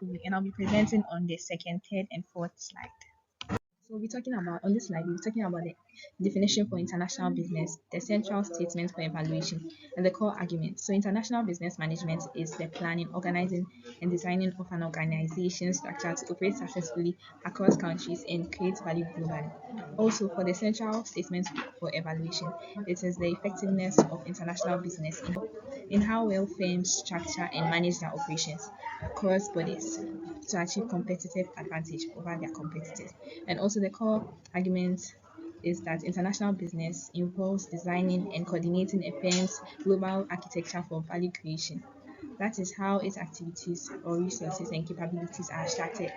and I'll be presenting on the second, third, and fourth slide. So we'll be talking about on this slide, we'll be talking about the definition for international business, the central statement for evaluation, and the core argument. So international business management is the planning, organizing, and designing of an organization structure to operate successfully across countries and create value globally. Also, for the central statement for evaluation, it is the effectiveness of international business in how well firms structure and manage their operations across borders to achieve competitive advantage over their competitors. And also the core argument is that international business involves designing and coordinating a firm's global architecture for value creation. That is how its activities or resources and capabilities are structured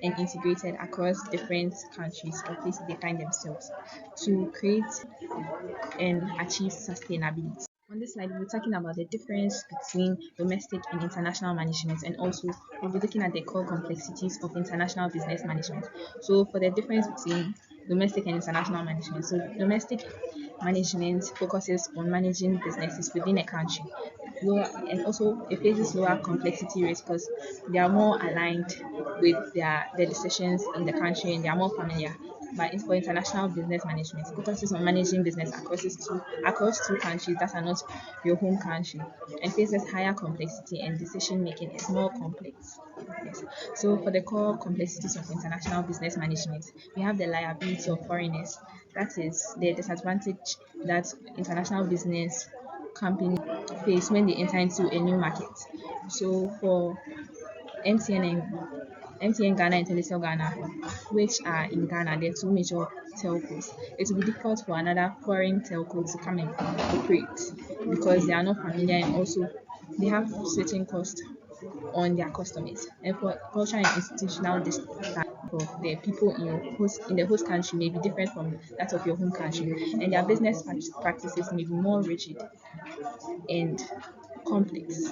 and integrated across different countries or places they find themselves to create and achieve sustainability. On this slide, we'll be talking about the difference between domestic and international management, and also we'll be looking at the core complexities of international business management. So, for the difference between domestic and international management, so domestic management focuses on managing businesses within a country, lower, and also it faces lower complexity risk because they are more aligned with their decisions in the country and they are more familiar. But for international business management, it focuses on managing business across two countries that are not your home country and faces higher complexity and decision making is more complex. Yes. So for the core complexities of international business management, we have the liability of foreigners. That is the disadvantage that international business company face when they enter into a new market. So for MTN and MTN Ghana and Telecel Ghana, which are in Ghana, they're two major telcos. It will be difficult for another foreign telco to come and operate because they are not familiar and also they have switching costs on their customers. And for cultural and institutional distance of the people in the host country may be different from that of your home country, and their business practices may be more rigid and complex.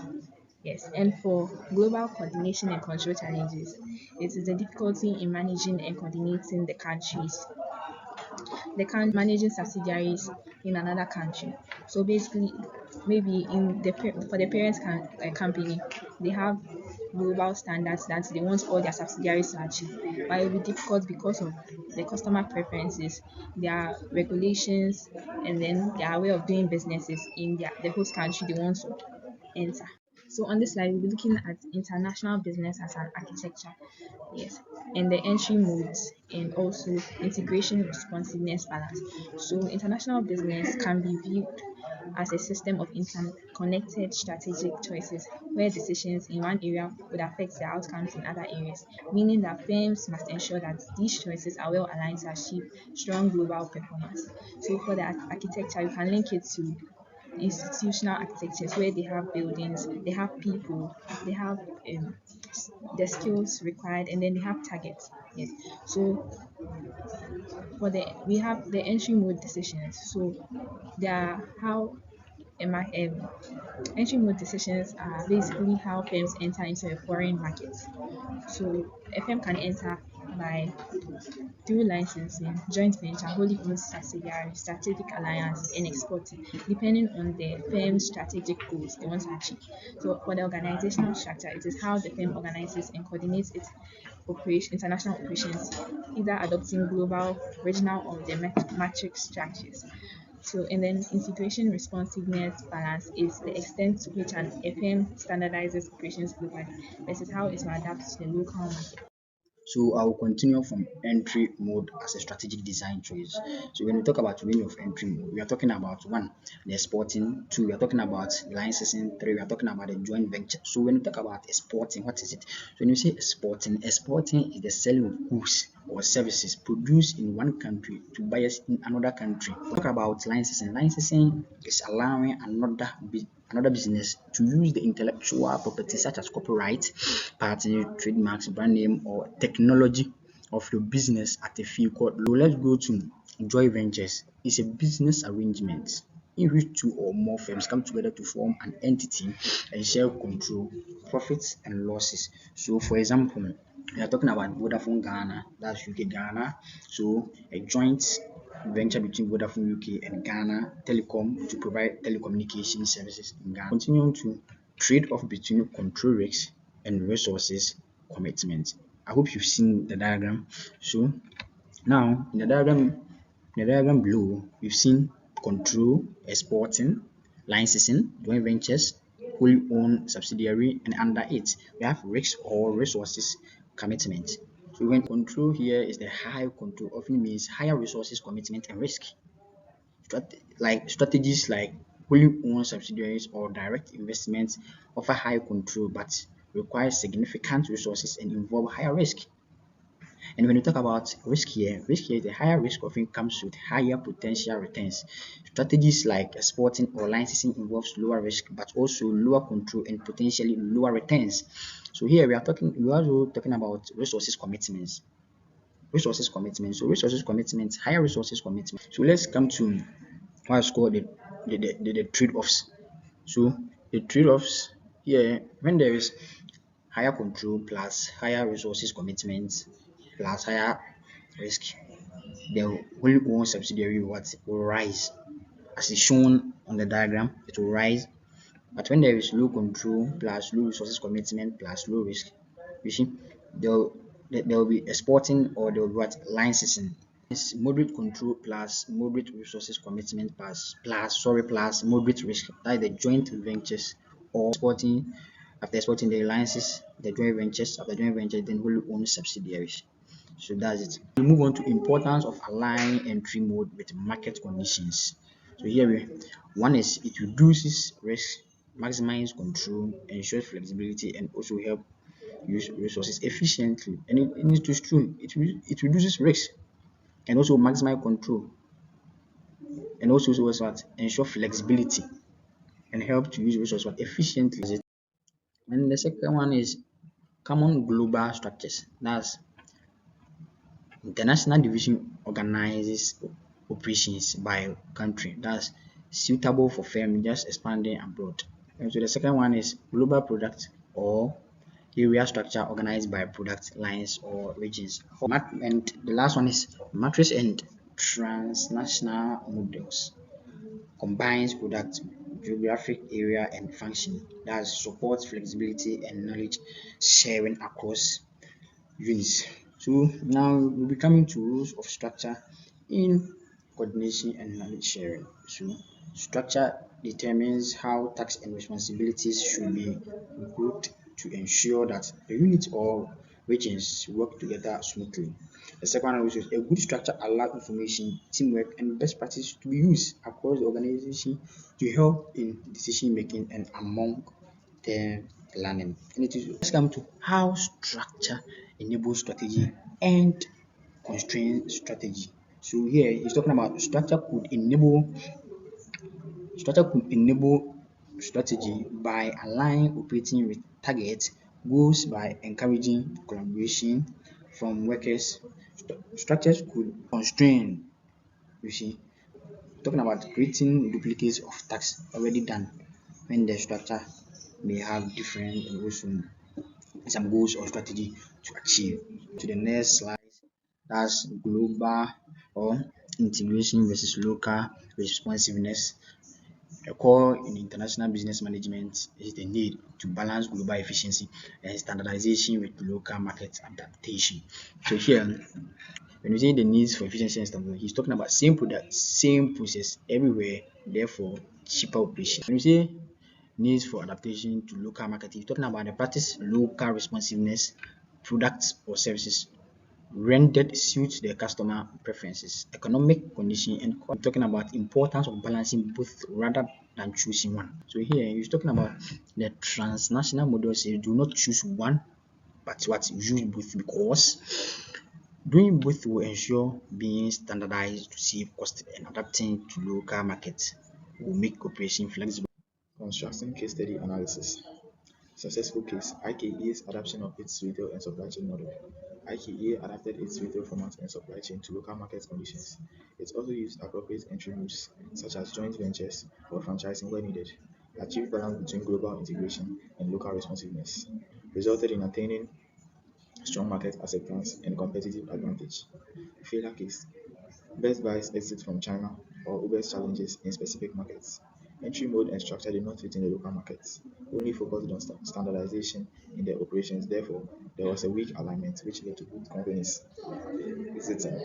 Yes, and for global coordination and control challenges, it is the difficulty in managing and coordinating managing subsidiaries in another country. So basically, maybe for the company, they have global standards that they want all their subsidiaries to achieve, but it will be difficult because of the customer preferences, their regulations, and then their way of doing businesses in the host country they want to enter. So on this slide, we'll be looking at international business as an architecture, yes, and the entry modes and also integration responsiveness balance. So international business can be viewed as a system of interconnected strategic choices where decisions in one area would affect the outcomes in other areas, meaning that firms must ensure that these choices are well aligned to achieve strong global performance. So for the architecture, you can link it to institutional architectures where they have buildings, they have people, they have the skills required, and then they have targets. Yes. So we have the entry mode decisions. So they are how entry mode decisions are basically how firms enter into a foreign market. So a firm can enter by through licensing, joint venture, wholly owned subsidiary, strategic alliance, and exporting, depending on the firm's strategic goals they want to achieve. So for the organizational structure, it is how the firm organizes and coordinates its international operations, either adopting global, regional, or the matrix structures. So, and then integration responsiveness balance is the extent to which a firm standardizes operations globally versus how it will adapt to the local market. So I will continue from entry mode as a strategic design choice. So when we talk about meaning of entry mode, we are talking about one, the exporting, two, we are talking about licensing, three, we are talking about the joint venture. So when we talk about exporting, what is it? So when you say exporting is the selling of goods or services produced in one country to buyers in another country. We talk about licensing. Licensing is allowing another business to use the intellectual property such as copyright, patent, trademarks, brand name, or technology of your business at a fee called. So let's go to joint ventures. It's a business arrangement in which two or more firms come together to form an entity and share control, profits, and losses. So, for example, we are talking about Vodafone Ghana, that's UK Ghana. So, a joint venture between Vodafone UK and Ghana Telecom to provide telecommunication services in Ghana. Continuing to trade off between control risks and resources commitment. I hope you've seen the diagram. So now in the diagram below, we've seen control, exporting, licensing, joint ventures, wholly owned subsidiary, and under it we have risk or resources commitment. So when control here is the high control often means higher resources commitment and risk. Strategies like wholly owned subsidiaries or direct investments offer high control but require significant resources and involve higher risk. And when you talk about risk here, the higher risk often comes with higher potential returns. Strategies like exporting or licensing involves lower risk but also lower control and potentially lower returns. So here we are also talking about resources commitments. Resources commitments, higher resources commitment. So let's come to what's called the trade-offs. So the trade-offs here, when there is higher control plus higher resources commitment plus higher risk, the wholly owned subsidiary will rise. As is shown on the diagram, it will rise. But when there is low control plus low resources commitment plus low risk, you see, there will be exporting or there will be what licensing. It's moderate control plus moderate resources commitment plus moderate risk. That is the joint ventures or exporting after exporting the alliances, the joint ventures, after joint ventures, then wholly owned subsidiaries. So that's it. We move on to importance of aligning entry mode with market conditions. So here one is it reduces risk, maximizes control, ensures flexibility, and also help use resources efficiently. And it is true. It reduces risk and also maximize control and also what ensure flexibility and help to use resources efficiently. And the second one is common global structures. That's international division organizes operations by country. That's suitable for firms just expanding abroad. And so the second one is global product or area structure organized by product lines or regions. And the last one is matrix and transnational models. Combines product, geographic area and function that supports flexibility and knowledge sharing across units. So now we'll be coming to rules of structure in coordination and knowledge sharing. So structure determines how tasks and responsibilities should be grouped to ensure that the units or regions work together smoothly. The second one is a good structure allows information, teamwork, and best practice to be used across the organization to help in decision making and among the learning. And it is let's come to how structure enables strategy and constraint strategy. So here he's talking about structure could enable strategy by aligning operating with targets, goals by encouraging collaboration from workers. Structures could constrain, you see, talking about creating duplicates of tasks already done when the structure may have different and also some goals or strategy to achieve. To the next slide, that's global or integration versus local responsiveness. A core in international business management is the need to balance global efficiency and standardization with local market adaptation. So here, when you say the needs for efficiency and standardization, he's talking about same product, same process everywhere, therefore cheaper operation. When you say needs for adaptation to local market, he's talking about the practice local responsiveness, products or services rendered suits the customer preferences, economic condition, and talking about importance of balancing both rather than choosing one. So here he's talking about the transnational models. You do not choose one, but what you use both because doing both will ensure being standardized to save cost and adapting to local markets will make operation flexible. Constructing case study analysis. Successful case IKEA's adaptation of its retail and supply chain model. IKEA adapted its retail format and supply chain to local market conditions. It also used appropriate entry moves, such as joint ventures or franchising where needed, achieved balance between global integration and local responsiveness, resulted in attaining strong market acceptance and competitive advantage. Failure case Best Buy's exit from China or Uber's challenges in specific markets. Entry mode and structure did not fit in the local markets, only focused on standardization in their operations. Therefore, there was a weak alignment, which led to both companies exiting.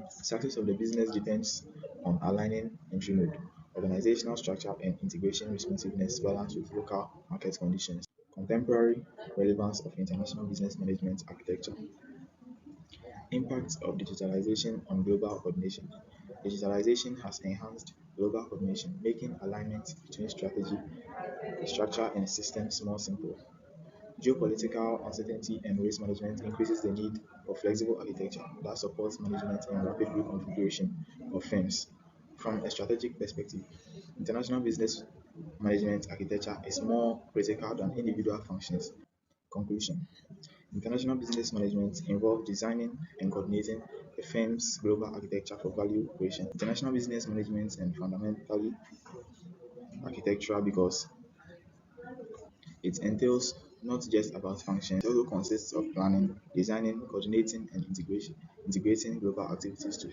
Success of the business depends on aligning entry mode, organizational structure, and integration responsiveness balanced with local market conditions. Contemporary relevance of international business management architecture. Impact of digitalization on global coordination. Digitalization has enhanced global coordination, making alignment between strategy, structure, and systems more simple. Geopolitical uncertainty and risk management increases the need for flexible architecture that supports management and rapid reconfiguration of firms. From a strategic perspective, international business management architecture is more critical than individual functions. Conclusion: international business management involves designing and coordinating a firm's global architecture for value creation. International business management is fundamentally architectural because it entails not just about functions, it also consists of planning, designing, coordinating, and integrating global activities to